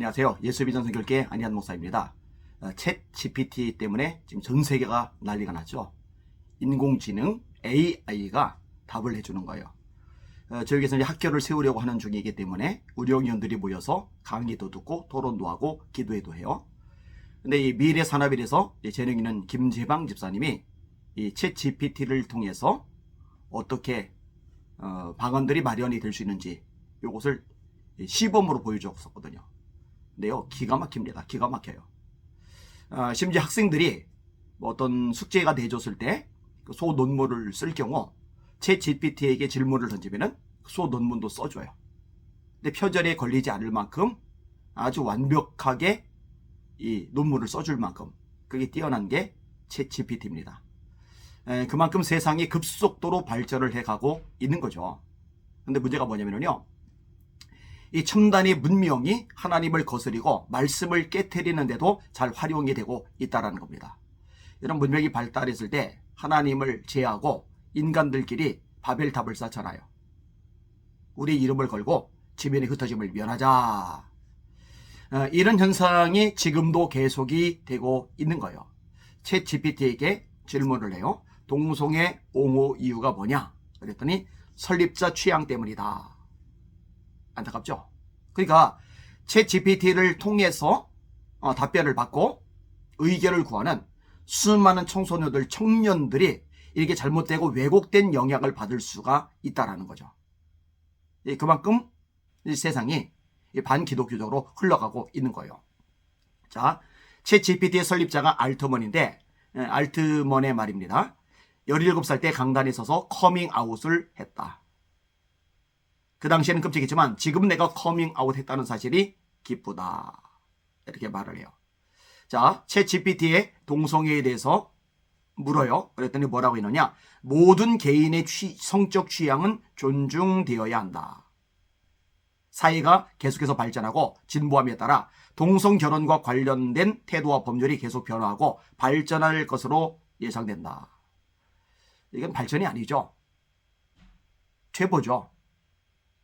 안녕하세요. 예수비전 선교회 안희한 목사입니다. 챗 GPT 때문에 지금 전 세계가 난리가 났죠. 인공지능 AI가 답을 해주는 거예요. 저희에서 이제 학교를 세우려고 하는 중이기 때문에 우리원들이 모여서 강의도 듣고 토론도 하고 기도회도 해요. 근데 이 미래산업일에서 재능 있는 김재방 집사님이 이 챗 GPT를 통해서 어떻게 방언들이 마련이 될 수 있는지 이것을 시범으로 보여줬었거든요. 근데요, 기가 막힙니다. 기가 막혀요. 심지어 학생들이 어떤 숙제가 내줬을 때 소 논문을 쓸 경우 챗 GPT에게 질문을 던지면은 소 논문도 써줘요. 근데 표절에 걸리지 않을 만큼 아주 완벽하게 이 논문을 써줄 만큼 그게 뛰어난 게 챗 GPT입니다. 그만큼 세상이 급속도로 발전을 해가고 있는 거죠. 근데 문제가 뭐냐면요, 이 첨단의 문명이 하나님을 거스리고 말씀을 깨트리는데도 잘 활용이 되고 있다는 겁니다. 이런 문명이 발달했을 때 하나님을 제하고 인간들끼리 바벨탑을 쌓잖아요. 우리 이름을 걸고 지면에 흩어짐을 면하자. 이런 현상이 지금도 계속이 되고 있는 거예요. 챗 GPT에게 질문을 해요. 동성애 옹호 이유가 뭐냐? 그랬더니 설립자 취향 때문이다. 안타깝죠? 그러니까 챗 GPT를 통해서 답변을 받고 의견을 구하는 수많은 청소년들, 청년들이 이렇게 잘못되고 왜곡된 영향을 받을 수가 있다는 거죠. 그만큼 이 세상이 반기독교적으로 흘러가고 있는 거예요. 자, 챗 GPT의 설립자가 알트먼인데, 알트먼의 말입니다. 17살 때 강단에 서서 커밍아웃을 했다. 그 당시에는 끔찍했지만 지금 내가 커밍아웃 했다는 사실이 기쁘다. 이렇게 말을 해요. 자, 챗 GPT의 동성애에 대해서 물어요. 그랬더니 뭐라고 했느냐? 모든 개인의 성적 취향은 존중되어야 한다. 사회가 계속해서 발전하고 진보함에 따라 동성 결혼과 관련된 태도와 법률이 계속 변화하고 발전할 것으로 예상된다. 이건 발전이 아니죠. 퇴보죠.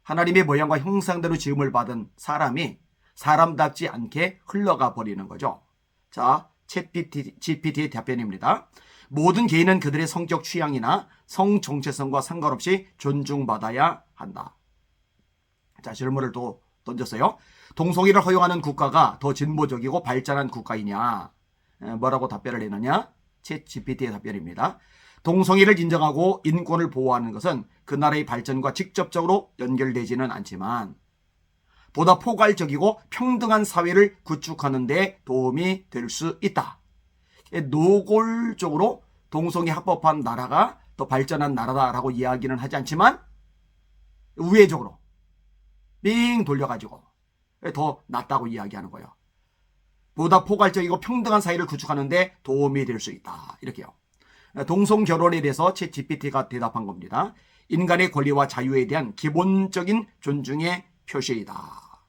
하나님의 모양과 형상대로 지음을 받은 사람이 사람답지 않게 흘러가 버리는 거죠. 자, 챗 GPT의 답변입니다. 모든 개인은 그들의 성적 취향이나 성 정체성과 상관없이 존중받아야 한다. 자, 질문을 또 던졌어요. 동성애를 허용하는 국가가 더 진보적이고 발전한 국가이냐? 뭐라고 답변을 했느냐? 챗 GPT의 답변입니다. 동성애를 인정하고 인권을 보호하는 것은 그 나라의 발전과 직접적으로 연결되지는 않지만 보다 포괄적이고 평등한 사회를 구축하는 데 도움이 될 수 있다. 노골적으로 동성애 합법한 나라가 더 발전한 나라다라고 이야기는 하지 않지만 우회적으로 빙 돌려가지고 더 낫다고 이야기하는 거예요. 보다 포괄적이고 평등한 사회를 구축하는 데 도움이 될 수 있다. 이렇게요. 동성 결혼에 대해서 챗 GPT가 대답한 겁니다. 인간의 권리와 자유에 대한 기본적인 존중의 표시이다.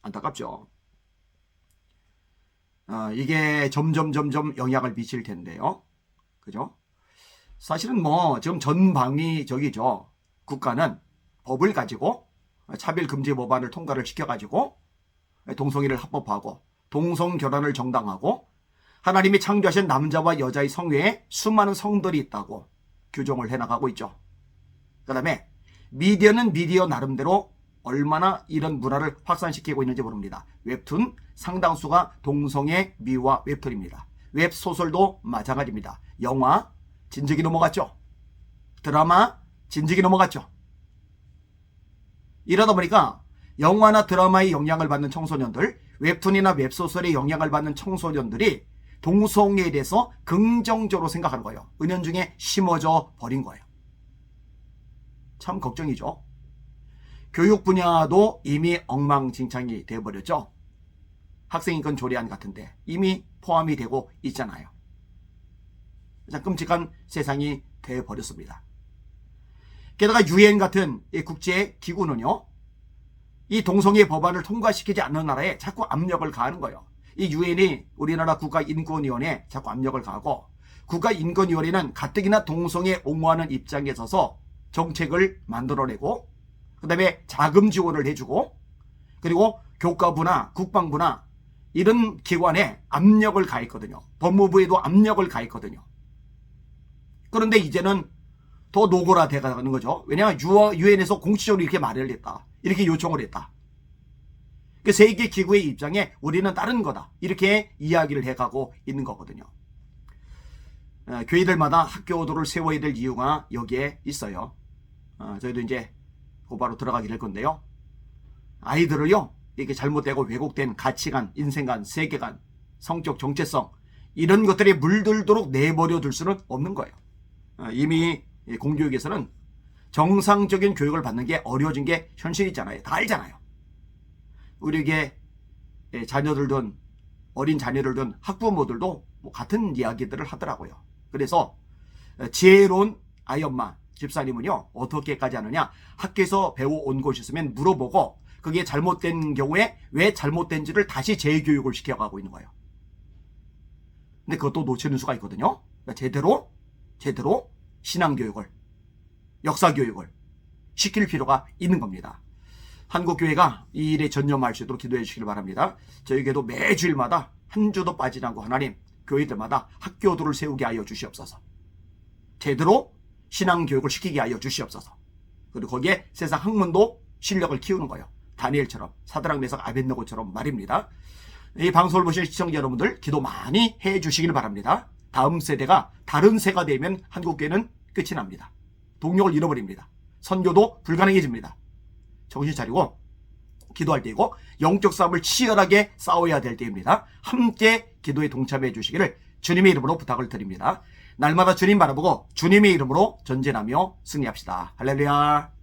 안타깝죠. 이게 점점 영향을 미칠 텐데요. 그죠? 사실은 지금 전방위적이죠. 국가는 법을 가지고 차별금지 법안을 통과를 시켜가지고 동성애를 합법화하고 동성 결혼을 정당화하고 하나님이 창조하신 남자와 여자의 성외에 수많은 성들이 있다고 규정을 해나가고 있죠. 그 다음에 미디어는 미디어 나름대로 얼마나 이런 문화를 확산시키고 있는지 모릅니다. 웹툰 상당수가 동성애 미화 웹툰입니다. 웹소설도 마찬가지입니다. 영화 진즉이 넘어갔죠. 드라마 진즉이 넘어갔죠. 이러다 보니까 영화나 드라마의 영향을 받는 청소년들, 웹툰이나 웹소설의 영향을 받는 청소년들이 동성애에 대해서 긍정적으로 생각하는 거예요. 은연중에 심어져 버린 거예요. 참 걱정이죠. 교육 분야도 이미 엉망진창이 되어버렸죠. 학생인권 조례안 같은데 이미 포함이 되고 있잖아요. 참 끔찍한 세상이 되어버렸습니다. 게다가 UN 같은 이 국제기구는요, 이 동성애 법안을 통과시키지 않는 나라에 자꾸 압력을 가하는 거예요. 이 UN이 우리나라 국가인권위원회에 자꾸 압력을 가하고 국가인권위원회는 가뜩이나 동성애 옹호하는 입장에 서서 정책을 만들어내고 그 다음에 자금 지원을 해주고 그리고 교과부나 국방부나 이런 기관에 압력을 가했거든요. 법무부에도 압력을 가했거든요. 그런데 이제는 더 노골화돼 가는 거죠. 왜냐하면 유엔에서 공식적으로 이렇게 말을 했다. 이렇게 요청을 했다. 그 세계 기구의 입장에 우리는 다른 거다. 이렇게 이야기를 해가고 있는 거거든요. 교회들마다 학교도를 세워야 될 이유가 여기에 있어요. 저희도 이제 곧바로 들어가게 될 건데요. 아이들을요, 이렇게 잘못되고 왜곡된 가치관, 인생관, 세계관, 성적 정체성 이런 것들이 물들도록 내버려 둘 수는 없는 거예요. 이미 공교육에서는 정상적인 교육을 받는 게 어려워진 게 현실이잖아요. 다 알잖아요. 우리에게 자녀들 둔 어린 자녀를 둔 학부모들도 뭐 같은 이야기들을 하더라고요. 그래서 지혜로운 아이 엄마 집사님은요, 어떻게까지 하느냐, 학교에서 배워온 것이 있으면 물어보고 그게 잘못된 경우에 왜 잘못된지를 다시 재교육을 시켜가고 있는 거예요. 근데 그것도 놓치는 수가 있거든요. 그러니까 제대로 신앙교육을, 역사교육을 시킬 필요가 있는 겁니다. 한국교회가 이 일에 전념할 수 있도록 기도해 주시길 바랍니다. 저에게도 매주일마다 한 주도 빠지지 않고 하나님, 교회들마다 학교들을 세우게 하여 주시옵소서. 제대로 신앙교육을 시키게 하여 주시옵소서. 그리고 거기에 세상 학문도 실력을 키우는 거예요. 다니엘처럼, 사드락 메삭 아벳느고처럼 말입니다. 이 방송을 보시는 시청자 여러분들 기도 많이 해 주시길 바랍니다. 다음 세대가 다른 새가 되면 한국교회는 끝이 납니다. 동력을 잃어버립니다. 선교도 불가능해집니다. 정신 차리고 기도할 때이고 영적 싸움을 치열하게 싸워야 될 때입니다. 함께 기도에 동참해 주시기를 주님의 이름으로 부탁을 드립니다. 날마다 주님 바라보고 주님의 이름으로 전진하며 승리합시다. 할렐루야.